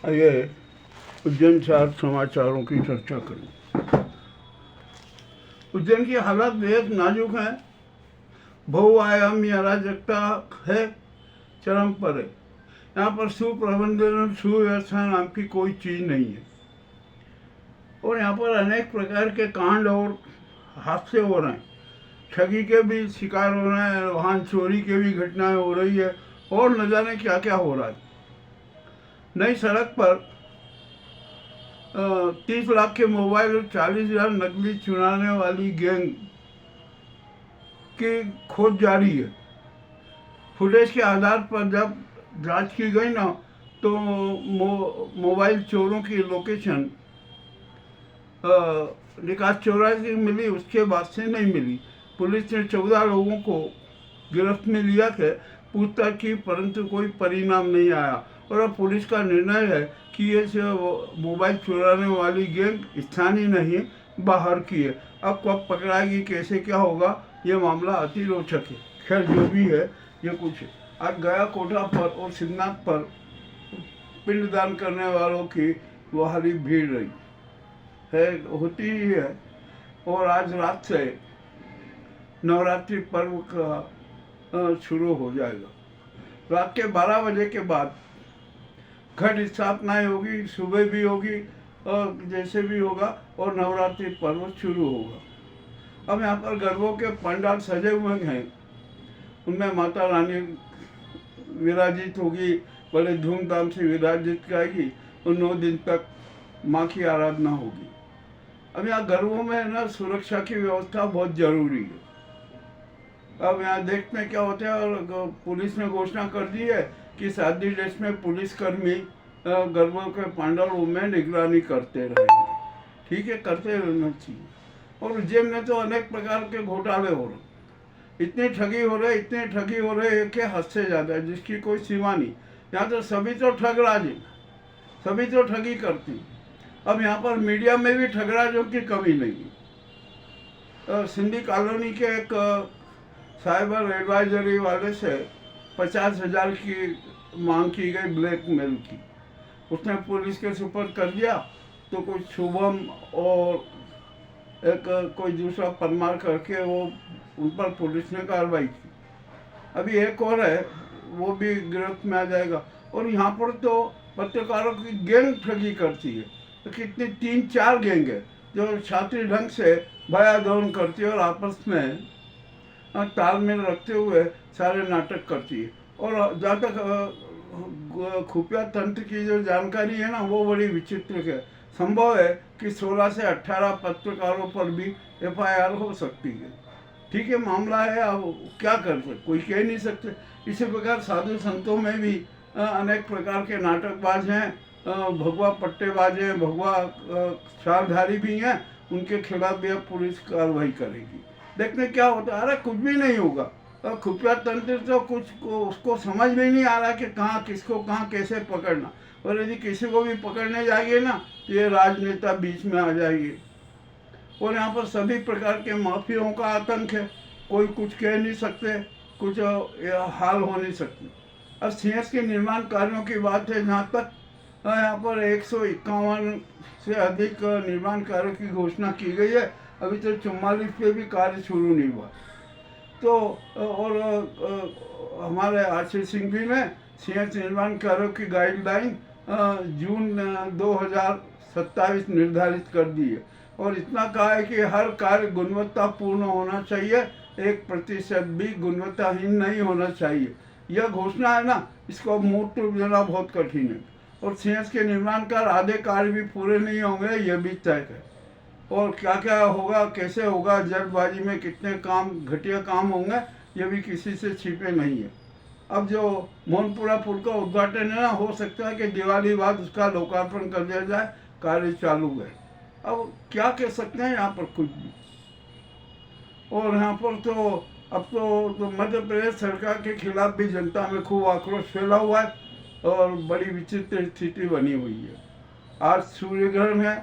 आइए उज्जैन से आज समाचारों की चर्चा करें। उज्जैन की हालत बेहद नाजुक है। बहुआयामी अराजकता है, चरम पर है। यहाँ पर सुप्रबंधन और सुव्यवस्था नाम की कोई चीज़ नहीं है और यहाँ पर अनेक प्रकार के कांड और हादसे हो रहे हैं। ठगी के भी शिकार हो रहे हैं, वाहन चोरी के भी घटनाएं हो रही है और न जाने क्या क्या हो रहा है। नई सड़क पर 30 लाख के मोबाइल और 40,000 नकली चुराने वाली गैंग की खोज जारी है। फुटेज के आधार पर जब जांच की गई ना, तो मोबाइल चोरों की लोकेशन निकास चौराहे से मिली, उसके बाद से नहीं मिली। पुलिस ने 14 लोगों को गिरफ्त में लिया है, पूछताछ की, परंतु कोई परिणाम नहीं आया। और अब पुलिस का निर्णय है कि ये मोबाइल चुराने वाली गैंग स्थानीय नहीं, बाहर की है। अब कब पकड़ाएगी, कैसे क्या होगा, ये मामला अति रोचक है। खैर जो भी है, ये कुछ है। आज गया कोटा पर और सिद्धनाथ पर पिंडदान करने वालों की भारी भीड़ रही है, होती ही है। और आज रात से नवरात्रि पर्व का शुरू हो जाएगा। रात के 12 बजे के बाद घट स्थापनाएं होगी, सुबह भी होगी और जैसे भी होगा, और नवरात्रि पर्व शुरू होगा। अब यहाँ पर गरबों के पंडाल सजे हुए हैं, उनमें माता रानी विराजित होगी, बड़े धूमधाम से विराजित कराएगी और 9 दिन तक माँ की आराधना होगी। अब यहाँ गरबों में ना सुरक्षा की व्यवस्था बहुत जरूरी है। अब यहाँ देखते हैं क्या होता है। और पुलिस ने घोषणा कर दी है कि शादी ड्रेस में पुलिसकर्मी गरबों के पंडालों में निगरानी करते रहेंगे। ठीक है, करते रहना चाहिए। और उज्जैन में तो अनेक प्रकार के घोटाले हो रहे, इतने ठगी हो रहे कि हद से ज़्यादा है, जिसकी कोई सीमा नहीं। यहाँ तो सभी तो ठगराज हैं, सभी तो ठगी करते हैं। अब यहाँ पर मीडिया में भी ठगराजों की कमी नहीं है। सिंधी कॉलोनी के एक साइबर एडवाइजरी वाले से 50,000 की मांग की गई, ब्लैकमेल की। उसने पुलिस के सुपुर्द कर दिया, तो कुछ शुभम और एक कोई दूसरा परमार करके वो उन पर पुलिस ने कार्रवाई की। अभी एक और है, वो भी गिरफ्त में आ जाएगा। और यहाँ पर तो पत्रकारों की गैंग ठगी करती है, तो कितनी 3-4 गैंग है जो शातिर ढंग से भयादौन करती है और आपस में तालमेल रखते हुए सारे नाटक करती है। और जहाँ तक खुफिया तंत्र की जो जानकारी है ना, वो बड़ी विचित्र है। संभव है कि 16 से 18 पत्रकारों पर भी FIR हो सकती है। ठीक है, मामला है, अब क्या कर सकते, कोई कह नहीं सकते। इसी प्रकार साधु संतों में भी अनेक प्रकार के नाटकबाज हैं, भगवा पट्टेबाज हैं, भगवा शालधारी भी हैं। उनके खिलाफ भी अब पुलिस कार्रवाई करेगी। देखने क्या होता है। अरे कुछ भी नहीं होगा। खुफिया तंत्र तो कुछ को उसको समझ में नहीं आ रहा कि कहाँ किसको कहाँ कैसे पकड़ना। और यदि किसी को भी पकड़ने जाएंगे ना, तो ये राजनेता बीच में आ जाएंगे। और यहाँ पर सभी प्रकार के माफियाओं का आतंक है, कोई कुछ कह नहीं सकते, कुछ हाल हो नहीं सकते। अब CS के निर्माण कार्यों की बात है, जहाँ तक यहाँ पर 151 से अधिक निर्माण कार्यों की घोषणा की गई है। अभी तो 44 पे भी कार्य शुरू नहीं हुआ। तो और हमारे आशीष सिंघवी ने CS निर्माण कार्यों की गाइडलाइन जून 2027 निर्धारित कर दी है। और इतना कहा है कि हर कार्य गुणवत्तापूर्ण होना चाहिए, 1% भी गुणवत्ताहीन नहीं होना चाहिए। यह घोषणा है ना, इसको अब मूर्त रूप देना बहुत कठिन है। और CS के निर्माण कार्य आधे कार्य भी पूरे नहीं होंगे, यह भी तय है। और क्या क्या होगा, कैसे होगा, जल्दबाजी में कितने काम, घटिया काम होंगे, ये भी किसी से छिपे नहीं है। अब जो मोहनपुरा पुल का उद्घाटन है ना, हो सकता है कि दिवाली बाद उसका लोकार्पण कर दिया जाए, कार्य चालू है। अब क्या कह सकते हैं, यहाँ पर कुछ भी। और यहाँ पर तो अब तो मध्य प्रदेश सरकार के खिलाफ भी जनता में खूब आक्रोश फैला हुआ है और बड़ी विचित्र स्थिति बनी हुई है। आज सूर्य ग्रहण है,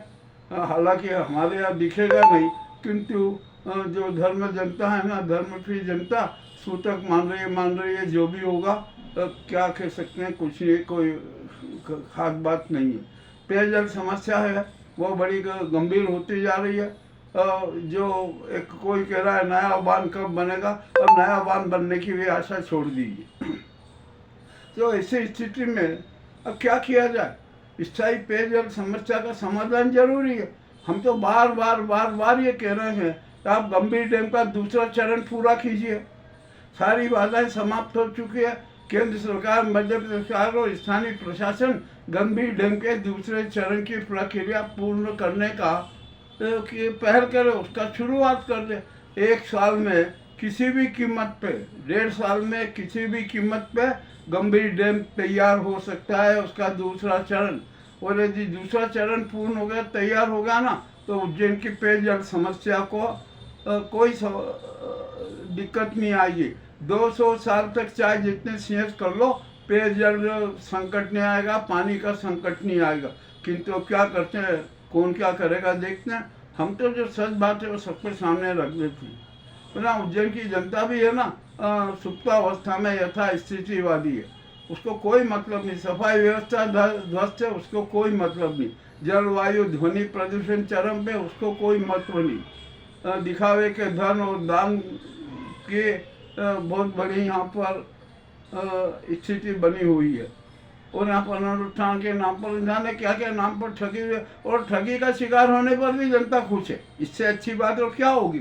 हालांकि हमारे यहाँ दिखेगा नहीं, किंतु जो धर्म जनता है ना, धर्मप्रिय जनता सूतक मान रही है, जो भी होगा। क्या कह सकते हैं, कुछ नहीं, कोई खास बात नहीं है। पेयजल समस्या है वो बड़ी गंभीर होती जा रही है। जो एक कोई कह रहा है नया बांध कब बनेगा, और नया बांध बनने की भी आशा छोड़ दीजिए। तो ऐसी स्थिति में अब क्या किया जाए। स्थायी पेयजल समस्या का समाधान जरूरी है। हम तो बार बार ये कह रहे हैं कि आप गंभीर डैम का दूसरा चरण पूरा कीजिए। सारी बाधाएं समाप्त हो चुकी है। केंद्र सरकार, मध्य प्रदेश सरकार और स्थानीय प्रशासन गंभीर डैम के दूसरे चरण की प्रक्रिया पूर्ण करने का कि पहल करे, उसका शुरुआत कर दे। 1 साल में किसी भी कीमत पे, 1.5 साल में किसी भी कीमत पे गंभीर डैम तैयार हो सकता है, उसका दूसरा चरण। और यदि दूसरा चरण पूर्ण हो गया, तैयार हो गया ना, तो उज्जैन की पेयजल समस्या को कोई दिक्कत नहीं आएगी। 200 साल तक चाहे जितने सीएस कर लो, पेयजल संकट नहीं आएगा, पानी का संकट नहीं आएगा। किंतु क्या करते हैं, कौन क्या करेगा देखते हैं। हम तो जो सच बात है वो सबके सामने रख देते हैं। ना उज्जैन की जनता भी है ना, सुप्तावस्था में यथास्थितिवादी है, उसको कोई मतलब नहीं। सफाई व्यवस्था ध्वस्त है, उसको कोई मतलब नहीं। जलवायु ध्वनि प्रदूषण चरम पे, उसको कोई महत्व नहीं। दिखावे के धन और दान के बहुत बड़ी यहाँ पर स्थिति बनी हुई है। और यहाँ पर अनुष्ठान के नाम पर जाने क्या क्या नाम पर ठगी हुई, और ठगी का शिकार होने पर भी जनता खुश है। इससे अच्छी बात और क्या होगी।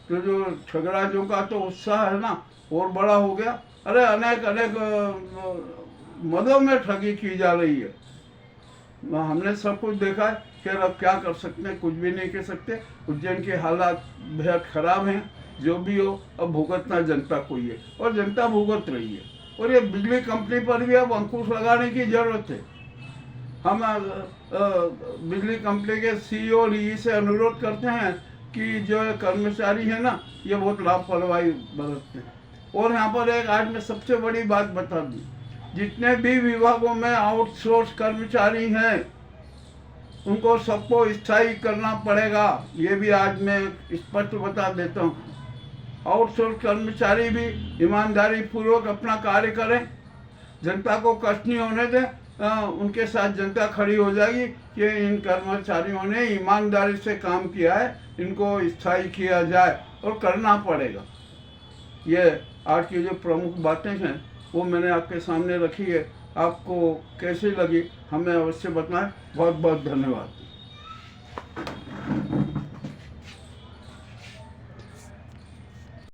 तो जो ठगराजों का तो उत्साह है ना और बड़ा हो गया। अरे अनेक मदों में ठगी की जा रही है। हमने सब कुछ देखा है। फिर अब क्या कर सकते हैं, कुछ भी नहीं कह सकते। उज्जैन के हालात बेहद खराब हैं। जो भी हो, अब भुगतना जनता को ही है और जनता भुगत रही है। और ये बिजली कंपनी पर भी अब अंकुश लगाने की जरूरत है। हम बिजली कंपनी के सीईओ और ई से अनुरोध करते हैं कि जो कर्मचारी है ना, ये बहुत लापरवाही बरतते हैं। और यहाँ पर एक आज मैं सबसे बड़ी बात बता दूँ, जितने भी विभागों में आउटसोर्स कर्मचारी हैं उनको सबको स्थायी करना पड़ेगा। ये भी आज मैं स्पष्ट बता देता हूँ। आउटसोर्स कर्मचारी भी ईमानदारी पूर्वक अपना कार्य करें, जनता को कष्ट नहीं होने दें। उनके साथ जनता खड़ी हो जाएगी कि इन कर्मचारियों ने ईमानदारी से काम किया है, इनको स्थायी किया जाए और करना पड़ेगा। ये आज की जो प्रमुख बातें हैं वो मैंने आपके सामने रखी है। आपको कैसी लगी हमें अवश्य बताएं। बहुत बहुत धन्यवाद।